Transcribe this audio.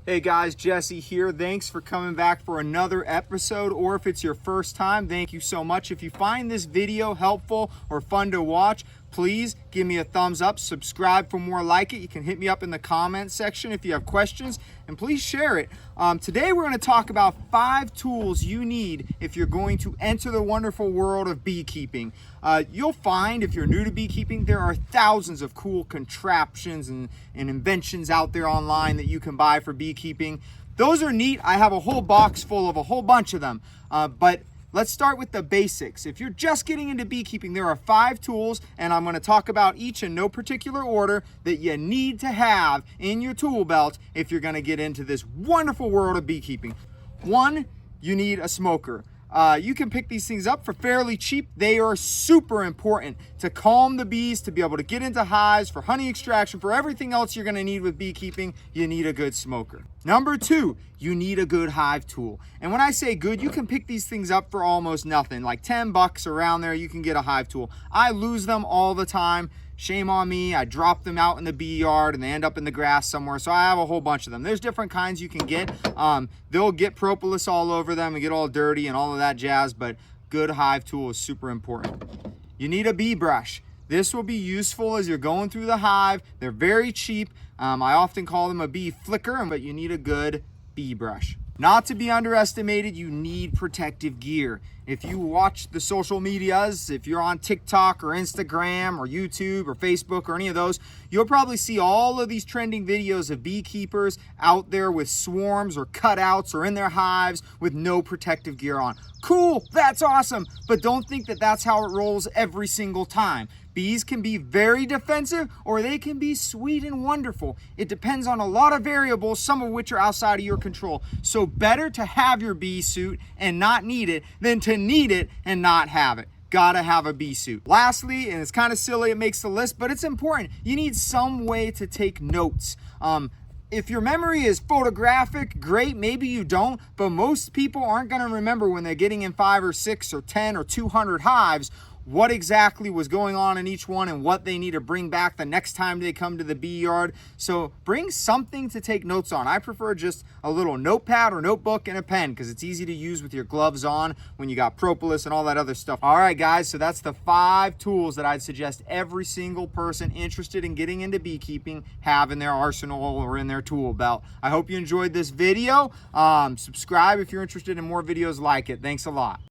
Hey guys, Jesse here. Thanks for coming back for another episode, or if it's your first time, thank you so much. If you find this video helpful or fun to watch, please give me a thumbs up, subscribe for more like it. You can hit me up in the comment section if you have questions, and please share it. Today we're going to talk about 5 tools you need if you're going to enter the wonderful world of beekeeping. You'll find if you're new to beekeeping, there are thousands of cool contraptions and inventions out there online that you can buy for beekeeping. Those are neat. I have a whole box full of a whole bunch of them, but let's start with the basics. If you're just getting into beekeeping, there are 5 tools, and I'm going to talk about each in no particular order that you need to have in your tool belt if you're going to get into this wonderful world of beekeeping. 1, you need a smoker. You can pick these things up for fairly cheap. They are super important to calm the bees, to be able to get into hives, for honey extraction, for everything else you're going to need with beekeeping. You need a good smoker. Number 2, you need a good hive tool. And when I say good, you can pick these things up for almost nothing, like 10 bucks around there. You can get a hive tool. I lose them all the time. Shame on me. I drop them out in the bee yard and they end up in the grass somewhere. So I have a whole bunch of them. There's different kinds you can get. They'll get propolis all over them and get all dirty and all of that jazz, but good hive tool is super important. You need a bee brush. This will be useful as you're going through the hive. They're very cheap. I often call them a bee flicker, but you need a good bee brush. Not to be underestimated, you need protective gear. If you watch the social medias, if you're on TikTok or Instagram or YouTube or Facebook or any of those, you'll probably see all of these trending videos of beekeepers out there with swarms or cutouts or in their hives with no protective gear on. Cool, that's awesome, but don't think that that's how it rolls every single time. Bees can be very defensive or they can be sweet and wonderful. It depends on a lot of variables, some of which are outside of your control. So better to have your bee suit and not need it than to need it and not have it. Gotta have a bee suit. Lastly, and it's kind of silly, it makes the list, but it's important. You need some way to take notes. If your memory is photographic, great, maybe you don't, but most people aren't gonna remember when they're getting in 5 or 6 or 10 or 200 hives what exactly was going on in each one and what they need to bring back the next time they come to the bee yard. So bring something to take notes on. I prefer just a little notepad or notebook and a pen because it's easy to use with your gloves on when you got propolis and all that other stuff. All right, guys, so that's the 5 tools that I'd suggest every single person interested in getting into beekeeping have in their arsenal or in their tool belt. I hope you enjoyed this video. Subscribe if you're interested in more videos like it. Thanks a lot.